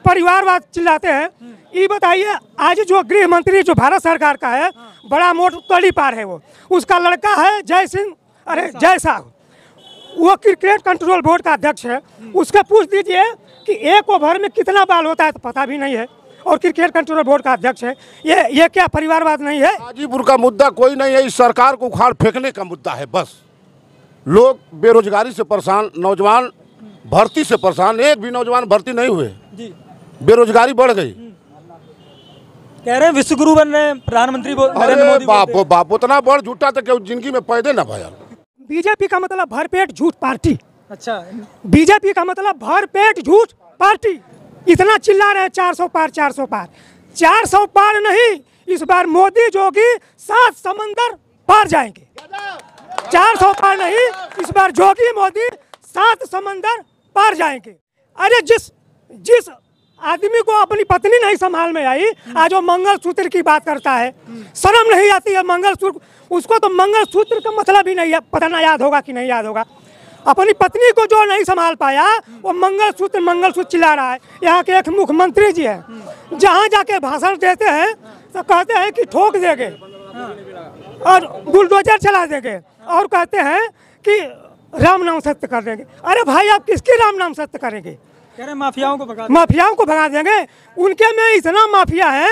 परिवारवाद चिल्लाते हैं। ये बताइए, आज जो गृह मंत्री जो भारत सरकार का है, बड़ा मोट तली पार है, वो उसका लड़का है जय सिंह, अरे जय शाह, वो क्रिकेट कंट्रोल बोर्ड का अध्यक्ष है। उसका पूछ दीजिए कि एक ओवर में कितना बॉल होता है, तो पता भी नहीं है, और क्रिकेट कंट्रोल बोर्ड का अध्यक्ष है। ये क्या परिवारवाद नहीं है? गाजीपुर का मुद्दा कोई नहीं है, इस सरकार को उखाड़ फेंकने का मुद्दा है बस। लोग बेरोजगारी से परेशान, नौजवान भर्ती से परेशान, एक भी नौजवान भर्ती नहीं हुए जी, बेरोजगारी बढ़ गई। कह रहे हैं विश्वगुरु बन रहे हैं प्रधानमंत्री नरेंद्र मोदी। बाप उतना बड़ झूठा था कि जिंदगी में पैदे ना भया। बीजेपी का मतलब भरपेट झूठ पार्टी। अच्छा, बीजेपी का मतलब भरपेट झूठ पार्टी। इतना चिल्ला रहे हैं 400 पार 400 पार, 400 पार नहीं, इस बार मोदी जोगी 7 समंदर पार जाएंगे। 400 पार नहीं, इस बार जोगी मोदी 7 समंदर पार जाएंगे। अरे जिस आदमी को अपनी पत्नी नहीं संभाल में आई, आज वो मंगलसूत्र की बात करता है, शर्म नहीं आती है? मंगलसूत्र, उसको तो मंगलसूत्र का मतलब ही नहीं है, पता ना याद होगा कि नहीं याद होगा। अपनी पत्नी को जो नहीं संभाल पाया, वो मंगलसूत्र चिल्ला रहा है। यहाँ के एक मुख्यमंत्री जी है, जहाँ जाके भाषण देते हैं तो कहते हैं कि ठोक देंगे और बुलडोजर चला देंगे, और कहते हैं कि राम नाम सत्य कर देंगे। अरे भाई, आप किसकी राम नाम सत्य करेंगे? कह रहे हैं माफियाओं को भगा देंगे। उनके में इतना माफिया है,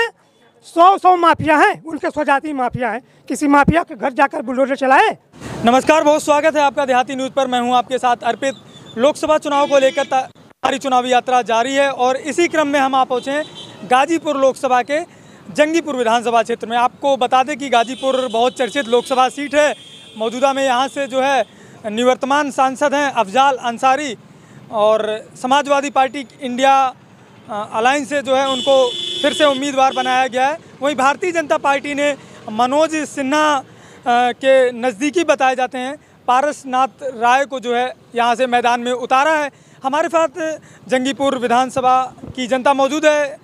100 माफिया हैं, उनके स्वजाति माफिया हैं। किसी माफिया के घर जाकर बुलडोजर चलाए? नमस्कार, बहुत स्वागत है आपका देहाती न्यूज़ पर। मैं हूं आपके साथ अर्पित। लोकसभा चुनाव को लेकर हमारी चुनावी यात्रा जारी है, और इसी क्रम में हम आ पहुँचे हैं गाजीपुर लोकसभा के जंगीपुर विधानसभा क्षेत्र में। आपको बता दें कि गाजीपुर बहुत चर्चित लोकसभा सीट है। मौजूदा में यहाँ से जो है निवर्तमान सांसद हैं अफजाल अंसारी, और समाजवादी पार्टी इंडिया अलायंस से जो है उनको फिर से उम्मीदवार बनाया गया है। वहीं भारतीय जनता पार्टी ने मनोज सिन्हा के नज़दीकी बताए जाते हैं पारसनाथ राय को जो है यहाँ से मैदान में उतारा है। हमारे साथ जंगीपुर विधानसभा की जनता मौजूद है,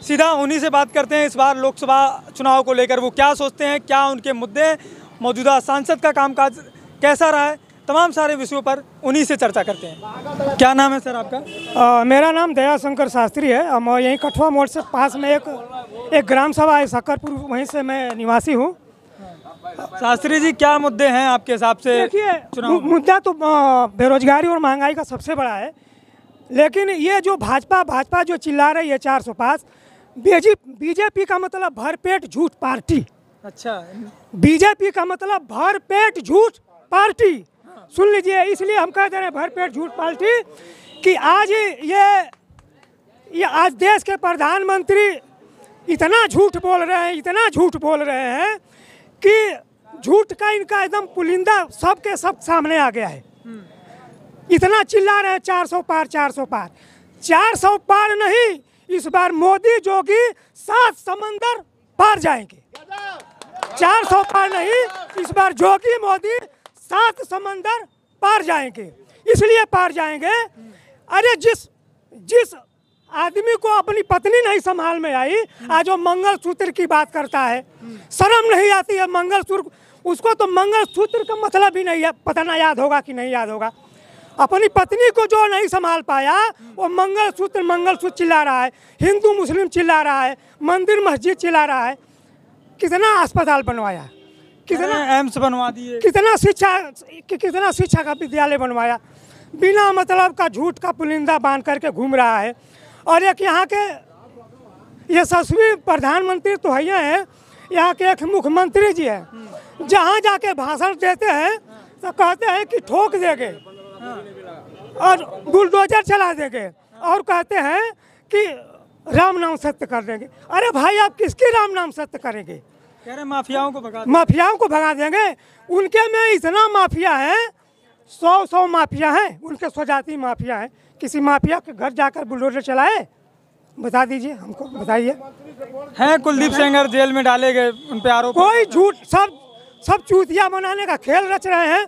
सीधा उन्हीं से बात करते हैं। इस बार लोकसभा चुनाव को लेकर वो क्या सोचते हैं, क्या उनके मुद्दे हैं, मौजूदा सांसद का कामकाज कैसा रहा है, तमाम सारे विषयों पर उन्हीं से चर्चा करते हैं। क्या नाम है सर आपका? मेरा नाम दयाशंकर शास्त्री है। हम यहीं कठुआ मोड़ से पास में एक ग्राम सभा है शकरपुर, वहीं से मैं निवासी हूँ। शास्त्री जी, क्या मुद्दे हैं आपके हिसाब से? देखिए, मुद्दा तो बेरोजगारी और महंगाई का सबसे बड़ा है, लेकिन ये जो भाजपा जो चिल्ला रही है 400 पास, बीजेपी का मतलब भरपेट झूठ पार्टी। अच्छा, बीजेपी का मतलब भरपेट झूठ पार्टी। सुन लीजिए, इसलिए हम कह दे रहे हैं भरपेट झूठ पार्टी कि आज ये आज देश के प्रधानमंत्री इतना झूठ बोल रहे हैं कि झूठ का इनका एकदम पुलिंदा सबके सब सामने आ गया है। इतना चिल्ला रहे हैं 400 पार 400 पार, 400 पार नहीं, इस बार मोदी जोगी 7 समंदर पार जाएंगे। 400 पार नहीं, इस बार जोगी मोदी 7 समंदर पार जाएंगे। इसलिए पार जाएंगे, अरे जिस आदमी को अपनी पत्नी नहीं संभाल में आई, आज वो मंगलसूत्र की बात करता है, शर्म नहीं आती है? मंगलसूत्र, उसको तो मंगलसूत्र का मतलब ही नहीं है, पता ना याद होगा कि नहीं याद होगा। अपनी पत्नी को जो नहीं संभाल पाया, वो मंगलसूत्र चिल्ला रहा है, हिंदू मुस्लिम चिल्ला रहा है, मंदिर मस्जिद चिल्ला रहा है। कितना अस्पताल बनवाया, कितना एम्स बनवा दिए, कितना शिक्षा का विद्यालय बनवाया, बिना मतलब का झूठ का पुलिंदा बांध करके घूम रहा है। और एक यहाँ के यशस्वी प्रधानमंत्री तो है, यहाँ के एक मुख्यमंत्री जी हैं, जहाँ जाके भाषण देते हैं तो कहते हैं कि ठोक देंगे और बुलडोजर चला देंगे, और कहते हैं कि राम नाम सत्य कर देंगे। अरे भाई, आप किसकी राम नाम सत्य करेंगे? कह रहे हैं माफियाओं को भगा देंगे। उनके में इतना माफिया है, 100 माफिया हैं, उनके स्वजाति माफिया हैं। किसी माफिया के घर जाकर बुलडोजर चलाए? बता दीजिए, हमको बताइए। हैं कुलदीप सेंगर जेल में डाले गए, उन पे आरोप। कोई झूठ, सब चूतिया बनाने का खेल रच रहे हैं।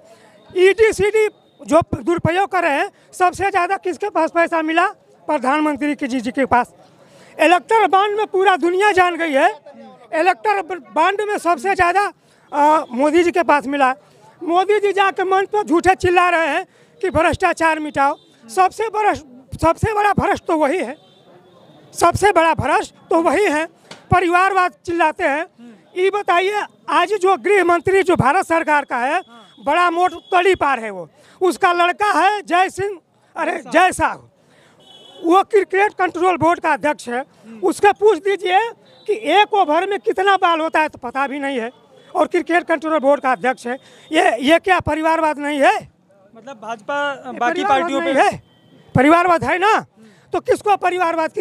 ED जो दुरुपयोग कर रहे हैं, सबसे ज़्यादा किसके पास पैसा मिला? प्रधानमंत्री जी के पास। इलेक्टर बॉन्ड में पूरा दुनिया जान गई है, इलेक्टर बॉन्ड में सबसे ज़्यादा मोदी जी के पास मिला। मोदी जी जाकर मंच पर झूठे चिल्ला रहे हैं कि भ्रष्टाचार मिटाओ। सबसे बड़ा भ्रष्ट तो वही है। सबसे बड़ा भ्रष्ट तो वही है, परिवारवाद चिल्लाते हैं। ये बताइए, आज जो गृह मंत्री जो भारत सरकार का है, बड़ा मोट तड़ी पार है, वो उसका लड़का है जय सिंह, अरे जय शाह, वो क्रिकेट कंट्रोल बोर्ड का अध्यक्ष है। उसका पूछ दीजिए कि एक ओवर में कितना बॉल होता है तो पता भी नहीं है, और क्रिकेट कंट्रोल बोर्ड का अध्यक्ष है। ये क्या परिवारवाद नहीं है? मतलब भाजपा बाकी पार्टियों पे है, परिवारवाद है ना, तो किसको परिवारवाद की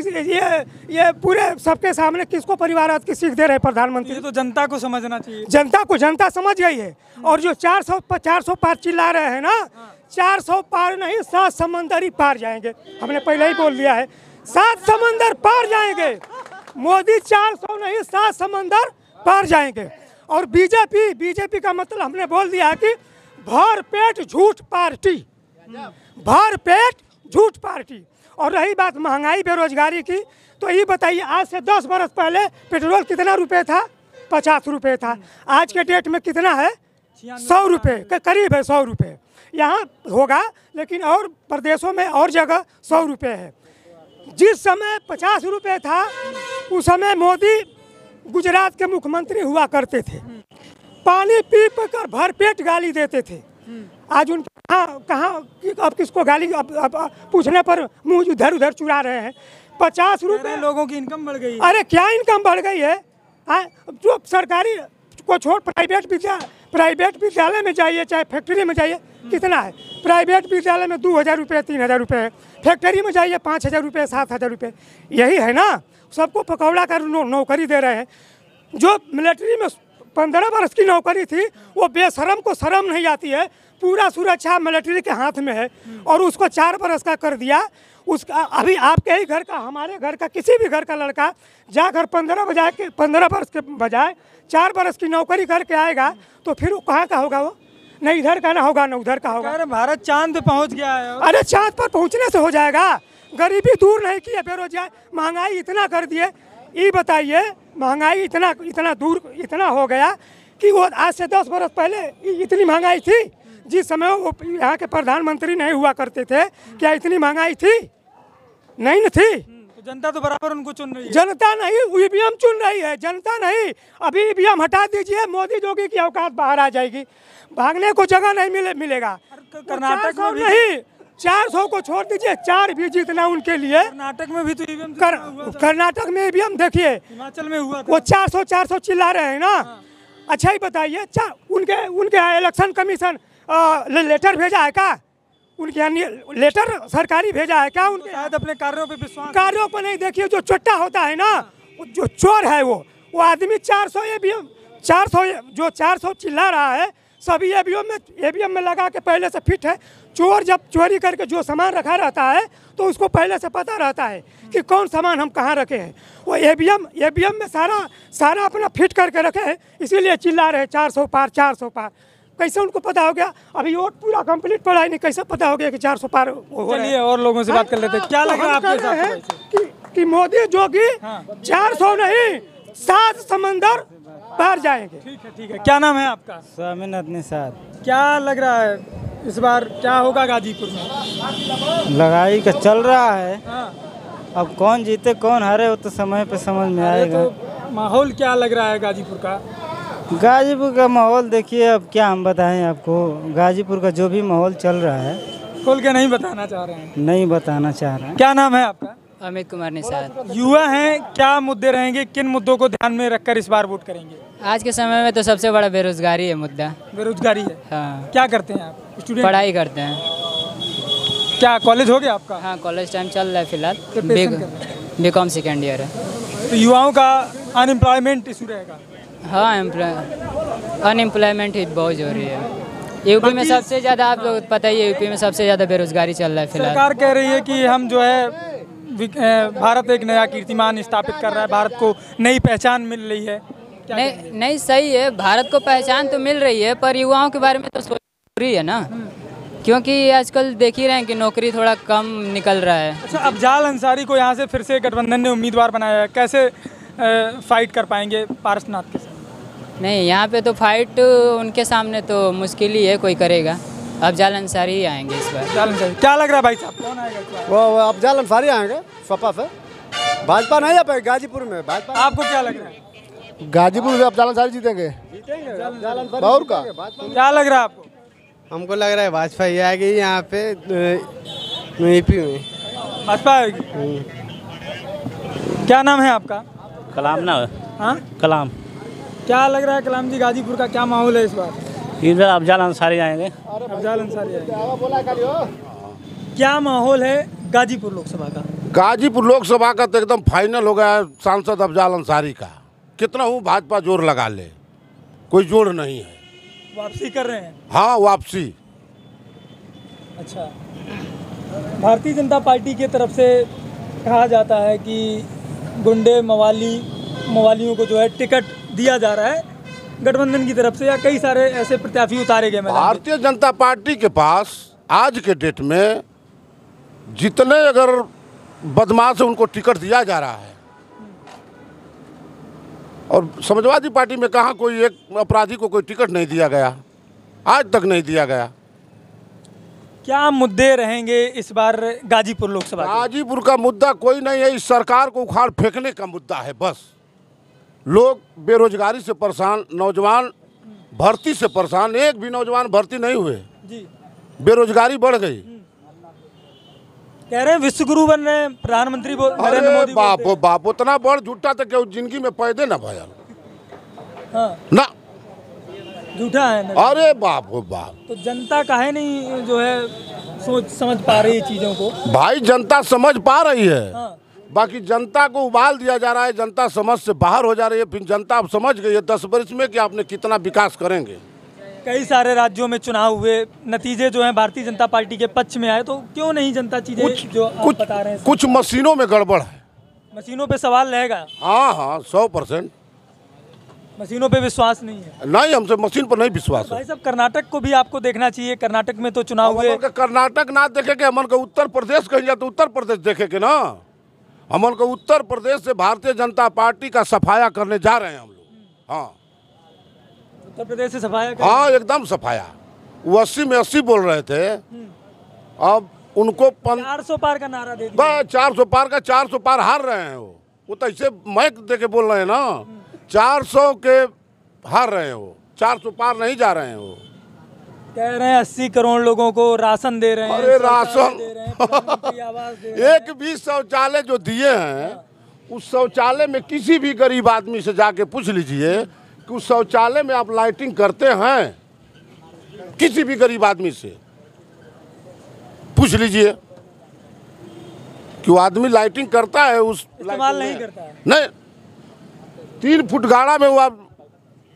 ये पूरे सबके सामने किसको परिवारवाद की सीख दे रहे हैं प्रधानमंत्री? ये तो जनता को समझना चाहिए। जनता समझ गई है। और जो 400 पार चिल्ला रहे हैं ना, 400 पार नहीं, 7 समंदर ही पार जाएंगे। हमने पहले ही बोल दिया है, 7 समंदर पार जाएंगे। मोदी 400 नहीं, 7 समंदर पार जाएंगे। और बीजेपी का मतलब हमने बोल दिया है कि भरपेट झूठ पार्टी, भरपेट झूठ पार्टी। और रही बात महंगाई बेरोजगारी की, तो ये बताइए, आज से 10 बरस पहले पेट्रोल कितना रुपए था? 50 रुपये था। आज के डेट में कितना है? 100 रुपये के करीब है, 100 रुपये। यहाँ होगा, लेकिन और प्रदेशों में और जगह 100 रुपये है। जिस समय 50 रुपये था, उस समय मोदी गुजरात के मुख्यमंत्री हुआ करते थे, पानी पी कर भरपेट गाली देते थे। आज उन कहाँ अब किसको गाली अब पूछने पर मुंह इधर उधर चुरा रहे हैं। 50 रुपये लोगों की इनकम बढ़ गई। अरे क्या इनकम बढ़ गई है? जो सरकारी को छोड़ प्राइवेट विद्यालय में जाइए, चाहे फैक्ट्री में जाइए, कितना है? प्राइवेट विद्यालय में 2000 रुपये 3000 रुपये है, फैक्ट्री में जाइए 5000 रुपये 7000 रुपये। यही है ना, सबको पकौड़ा कर नौकरी दे रहे हैं। जो मिलिट्री में 15 वर्ष की नौकरी थी, वो बेशरम को शर्म नहीं आती है, पूरा सुरक्षा मिलिट्री के हाथ में है, और उसको 4 बरस का कर दिया। उसका अभी आपके ही घर का, हमारे घर का, किसी भी घर का लड़का जाकर 15 वर्ष के बजाय 4 बरस की नौकरी करके आएगा, तो फिर वो कहाँ का होगा? वो न इधर का ना होगा, न उधर का होगा। अरे भारत चांद पे पहुँच गया है। अरे चांद पर पहुँचने से हो जाएगा? गरीबी दूर नहीं की है, बेरोजगार, महंगाई इतना कर दिए। ये बताइए, महंगाई इतना हो गया कि वो आज से 10 बरस पहले इतनी महंगाई थी? जिस समय वो यहाँ के प्रधानमंत्री नहीं हुआ करते थे, क्या इतनी महंगाई थी? नहीं न थी। तो जनता तो बराबर उनको चुन रही है। जनता नहीं, ईवीएम चुन रही है, जनता नहीं। अभी ईवीएम हटा दीजिए, मोदी जोगी की औकात बाहर आ जाएगी, भागने को जगह नहीं मिलेगा। कर्नाटक में भी नहीं, 400 को छोड़ दीजिए, 4 भी जीतना उनके लिए। कर्नाटक में भी तो ईवीएम कर्नाटक में ईवीएम देखिए, हिमाचल में हुआ था। वो 400 चिल्ला रहे हैं ना। अच्छा ही बताइए, उनके इलेक्शन कमीशन लेटर भेजा है क्या? उनके यहाँ लेटर सरकारी भेजा है क्या? उनके शायद अपने कार्यों पे विश्वास, कार्यों पर नहीं। देखिए, जो चोट्टा होता है ना, जो चोर है, वो आदमी 400 चिल्ला रहा है, सभी ईवीएम में लगा के पहले से फिट है। चोर जब चोरी करके जो सामान रखा रहता है, तो उसको पहले से पता रहता है कि कौन सामान हम कहाँ रखे हैं। वो ईवीएम में सारा अपना फिट करके रखे हैं, इसीलिए चिल्ला रहे 400 पार 400 पार। कैसे उनको पता हो गया? अभी वोट पूरा कंप्लीट पड़ा ही नहीं, कैसे पता हो गया कि 400 पार हो रहा है? चलिए और लोगों से बात कर लेते हैं। क्या लग रहा है आपके साथ कि मोदी जोगी 400 नहीं, 7 समंदर पार जाएंगे। ठीक है। क्या नाम है आपका? स्वामीनाथ निषाद। क्या लग रहा है इस बार क्या होगा गाजीपुर में? लगाई का चल रहा है। हाँ। अब कौन जीते कौन हारे वो तो समय पे समझ में आएगा। तो माहौल क्या लग रहा है गाजीपुर का? गाजीपुर का माहौल देखिए, अब क्या हम बताएं आपको। गाजीपुर का जो भी माहौल चल रहा है, खोल के नहीं बताना चाह रहे हैं। नहीं बताना चाह रहे हैं। क्या नाम है आपका? अमित कुमार निषाद। युवा हैं, क्या मुद्दे रहेंगे, किन मुद्दों को ध्यान में रखकर इस बार वोट करेंगे? आज के समय में तो सबसे बड़ा बेरोजगारी है मुद्दा। बेरोजगारी है। हाँ। क्या करते हैं आप? स्टूडेंट? पढ़ाई करते हैं। क्या कॉलेज हो गया आपका? हाँ, कॉलेज टाइम चल रहा है फिलहाल। प्रिपरेशन कर रहे हैं। बीकॉम सेकेंड ईयर है। तो युवाओं का अनएम्प्लॉयमेंट इशू रहेगा। हाँ, अनएम्प्लॉयमेंट ही बहुत हो रही है यूपी में। सबसे ज़्यादा आप लोग पता ही है, यूपी में सबसे ज़्यादा बेरोजगारी चल रहा है फिलहाल। सरकार कह रही है कि हम जो है भारत एक नया कीर्तिमान स्थापित कर रहा है, भारत को नई पहचान मिल रही है। नहीं सही है, भारत को पहचान तो मिल रही है, पर युवाओं के बारे में तो सोच रही है ना, क्योंकि आजकल देख ही रहे हैं कि नौकरी थोड़ा कम निकल रहा है। अच्छा, अफजाल अंसारी को यहाँ से फिर से गठबंधन ने उम्मीदवार बनाया है, कैसे फाइट कर पाएंगे पारसनाथ के साथ? नहीं, यहाँ पे तो फाइट उनके सामने तो मुश्किल ही है, कोई करेगा। अफजाल अंसारी ही आएंगे इस बार। क्या लग रहा है भाई साहब, कौन आएगा इस बार? वो अफजाल अंसारी आएंगे सपा से। भाजपा नहीं आ पाएगी गाजीपुर में। भाजपा आपको क्या लग रहा है? गाजीपुर में अब जालन सारी जीतेंगे। और का क्या लग रहा है आपको? हमको लग रहा है भाजपा ये आएगी यहाँ पे यूपी में। भाजपा आएगी। क्या नाम है आपका? कलाम ना। हाँ, कलाम। क्या लग रहा है कलाम जी, गाजीपुर का क्या माहौल है इस बार? इधर अफजल अंसारी आएंगे। अफजल अंसारी आएंगे। क्या माहौल है गाजीपुर लोकसभा का? गाजीपुर लोकसभा का तो एकदम फाइनल हो गया है सांसद अफजल अंसारी का। कितना हूँ भाजपा जोर लगा ले, कोई जोड़ नहीं है। वापसी कर रहे हैं? हाँ, वापसी। अच्छा, भारतीय जनता पार्टी की तरफ से कहा जाता है कि गुंडे मवालियों को जो है टिकट दिया जा रहा है गठबंधन की तरफ से, या कई सारे ऐसे प्रत्याशी उतारे गए मैदान में। भारतीय जनता पार्टी के पास आज के डेट में जितने अगर बदमाश है उनको टिकट दिया जा रहा है, और समाजवादी पार्टी में कहाँ कोई एक अपराधी को कोई टिकट नहीं दिया गया, आज तक नहीं दिया गया। क्या मुद्दे रहेंगे इस बार गाजीपुर लोकसभा के? गाजीपुर का मुद्दा कोई नहीं है, इस सरकार को उखाड़ फेंकने का मुद्दा है बस। लोग बेरोजगारी से परेशान, नौजवान भर्ती से परेशान, एक भी नौजवान भर्ती नहीं हुए जी। बेरोजगारी बढ़ गई। कह रहे हैं विश्वगुरु बन रहे हैं प्रधानमंत्री नरेंद्र मोदी। बाप हो बाप, उतना बड़ झूठा तो क्यों जिंदगी में पैदे ना भयल। हाँ, ना झूठा है। अरे बाप हो बाप, तो जनता काहे नहीं जो है सोच समझ पा रही है चीजों को? भाई जनता समझ पा रही है। हाँ। बाकी जनता को उबाल दिया जा रहा है, जनता समझ से बाहर हो जा रही है। फिर जनता अब समझ गई है 10 वर्ष में कि आपने कितना विकास करेंगे। कई सारे राज्यों में चुनाव हुए, नतीजे जो हैं भारतीय जनता पार्टी के पक्ष में आए, तो क्यों नहीं जनता चीजें जो आप बता रहे हैं? कुछ मशीनों में गड़बड़ है। मशीनों पे सवाल रहेगा? हाँ हाँ, 100%। मशीनों पे विश्वास नहीं है? नहीं, हमसे मशीन पर नहीं विश्वास है। भाई साहब, कर्नाटक को भी आपको देखना चाहिए। कर्नाटक में तो चुनाव हुए। कर्नाटक ना देखे के हमन को उत्तर प्रदेश कहीं जाए तो उत्तर प्रदेश देखे के ना। हमन को उत्तर प्रदेश से भारतीय जनता पार्टी का सफाया करने जा रहे हैं हम लोग। हाँ, उत्तर प्रदेश से सफाया? हाँ, एकदम सफाया। वो 80 में 80 बोल रहे थे, अब उनको 400 पार का नारा दे दिया। 400 पार का 400 पार हार रहे हैं। वो तो ऐसे मैक दे के बोल रहे हैं ना, 400 के हार रहे हैं वो, 400 पार नहीं जा रहे हैं वो। कह रहे हैं 80 करोड़ लोगों को राशन दे रहे हैं। अरे राशन दे रहे हैं, प्रधानमंत्री आवास दे रहे हैं। एक भी शौचालय जो दिए हैं, उस शौचालय में किसी भी गरीब आदमी से जाके पूछ लीजिए कि उस शौचालय में आप लाइटिंग करते हैं? किसी भी गरीब आदमी से पूछ लीजिए कि वो आदमी लाइटिंग करता है? उस इस्तेमाल नहीं करता है। नहीं, 3 फुट गाढ़ा में वो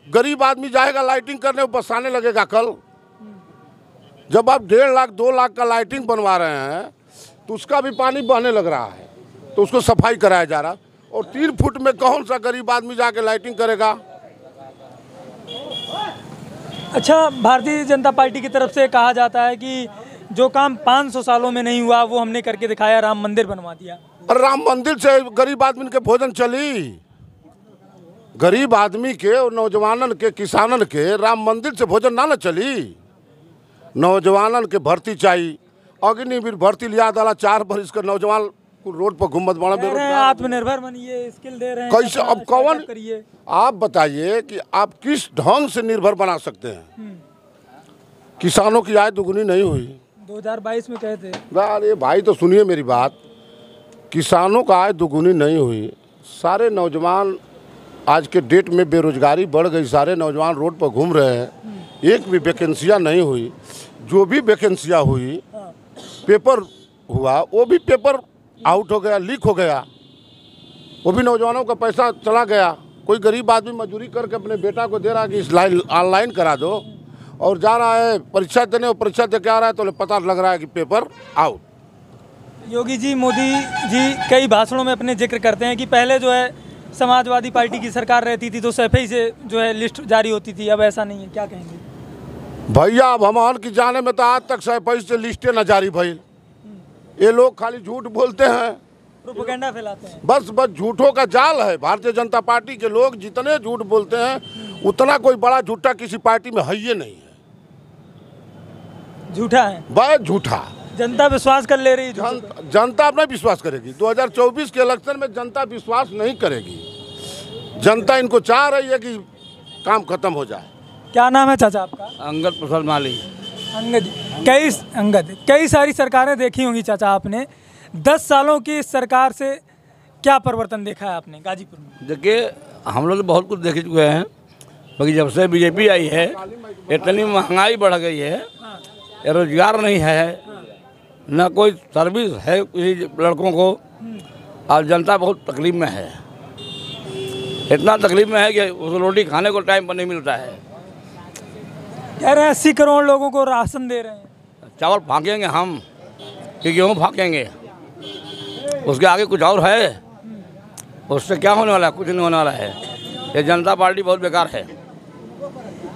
गरीब आदमी जाएगा लाइटिंग करने, वो बसाने लगेगा कल। जब आप 1.5 लाख 2 लाख का लाइटिंग बनवा रहे हैं तो उसका भी पानी बहने लग रहा है, तो उसको सफाई कराया जा रहा। और 3 फुट में कौन सा गरीब आदमी जाके लाइटिंग करेगा? अच्छा, भारतीय जनता पार्टी की तरफ से कहा जाता है कि जो काम 500 सालों में नहीं हुआ वो हमने करके दिखाया, राम मंदिर बनवा दिया। और राम मंदिर से गरीब आदमी के भोजन चली? गरीब आदमी के और नौजवानन के, किसानन के राम मंदिर से भोजन ना चली। नौजवानन के भर्ती चाहिए, अग्निवीर भर्ती लिया डाला, 4 बरिस का नौजवान रोड पर घूमत बड़ा बेरोजगार। आत्मनिर्भर बनिए, स्किल दे रहे हैं। कैसे? अब कौन करिए? आप बताइए कि आप किस ढंग से निर्भर बना सकते हैं? किसानों की आय दुगुनी नहीं हुई 2022 में कहे थे। अरे भाई, तो सुनिए मेरी बात, किसानों का आय दुगुनी नहीं हुई। सारे नौजवान आज के डेट में बेरोजगारी बढ़ गई, सारे नौजवान रोड पर घूम रहे हैं। एक भी वैकेंसियाँ नहीं हुई। जो भी वैकेंसियाँ हुई, पेपर हुआ, वो भी पेपर आउट हो गया, लीक हो गया। वो भी नौजवानों का पैसा चला गया। कोई गरीब आदमी मजदूरी करके अपने बेटा को दे रहा है कि इस ऑनलाइन करा दो, और जा रहा है परीक्षा देने, और परीक्षा दे के आ रहा है तो पता लग रहा है कि पेपर आउट। योगी जी, मोदी जी कई भाषणों में अपने जिक्र करते हैं कि पहले जो है समाजवादी पार्टी की सरकार रहती थी तो सफाई से जो है लिस्ट जारी होती थी, अब ऐसा नहीं है। क्या कहेंगे? भैया, अब हमारे की जाने में तो आज तक सफाई से लिस्टें न जारी भइल। ये लोग खाली झूठ बोलते हैं, प्रोपेगेंडा फैलाते हैं। बस झूठों का जाल है। भारतीय जनता पार्टी के लोग जितने झूठ बोलते हैं, उतना कोई बड़ा झूठा किसी पार्टी में है ही नहीं है। झूठा है, बस झूठा। जनता विश्वास कर ले रही है जनता अपना विश्वास करेगी। 2024 के इलेक्शन में जनता विश्वास नहीं करेगी। जनता इनको चाह रही है कि काम खत्म हो जाए। क्या नाम है चाचा आपका? अंगद प्रसाद माली। अंगद, कई सारी सरकारें देखी होंगी चाचा आपने। 10 सालों की इस सरकार से क्या परिवर्तन देखा है आपने गाजीपुर में? देखिए, हम लोग तो बहुत कुछ देख चुके हैं, बाकी जब से बीजेपी आई है इतनी महंगाई बढ़ गई है, रोजगार नहीं है, न कोई सर्विस है किसी लड़कों को, और जनता बहुत तकलीफ में है। इतना तकलीफ में है कि उस रोटी खाने को टाइम पर नहीं मिलता है। कह रहे हैं 80 करोड़ लोगों को राशन दे रहे हैं। चावल फाँकेंगे हम कि गेहूँ फाँकेंगे, उसके आगे कुछ और है? उससे क्या होने वाला है? कुछ नहीं होने वाला है। ये जनता पार्टी बहुत बेकार है।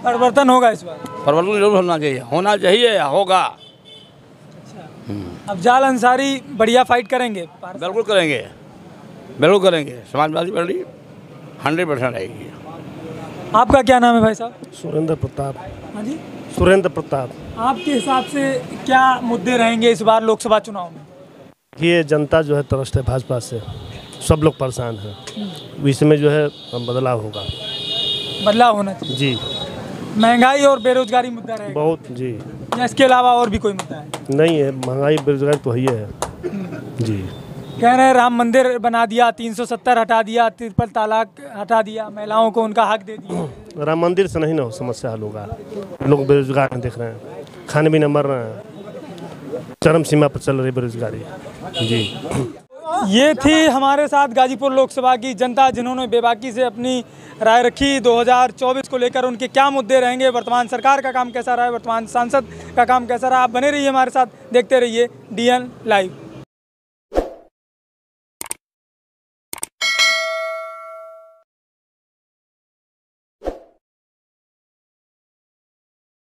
परिवर्तन होगा इस बार? परिवर्तन जरूर होना चाहिए या होगा। अफजाल अंसारी बढ़िया फाइट करेंगे? बिल्कुल करेंगे, बिल्कुल करेंगे। समाजवादी पार्टी 100% आएगी। आपका क्या नाम है भाई साहब? सुरेंद्र प्रताप। हाँ जी, सुरेंद्र प्रताप। आपके हिसाब से क्या मुद्दे रहेंगे इस बार लोकसभा चुनाव में? ये जनता जो है त्रस्त है भाजपा से, सब लोग परेशान हैं। इसमें जो है बदलाव होगा, बदलाव होना चाहिए जी। महंगाई और बेरोजगारी मुद्दा रहेगा बहुत जी। या इसके अलावा और भी कोई मुद्दा है? नहीं है, महंगाई बेरोजगारी तो ही है जी। कह रहे हैं राम मंदिर बना दिया, 370 हटा दिया, ट्रिपल तलाक हटा दिया, महिलाओं को उनका हक दे दिया। राम मंदिर से नहीं ना समस्या हल होगा। लोग बेरोजगार हैं, देख रहे हैं, खाने पीने मर रहे हैं, चरम सीमा पर चल रही बेरोजगारी जी। ये थी हमारे साथ गाजीपुर लोकसभा की जनता, जिन्होंने बेबाकी से अपनी राय रखी 2024 को लेकर उनके क्या मुद्दे रहेंगे, वर्तमान सरकार का काम कैसा रहा है, वर्तमान सांसद का काम कैसा रहा। आप बने रहिए हमारे साथ, देखते रहिए DN लाइव।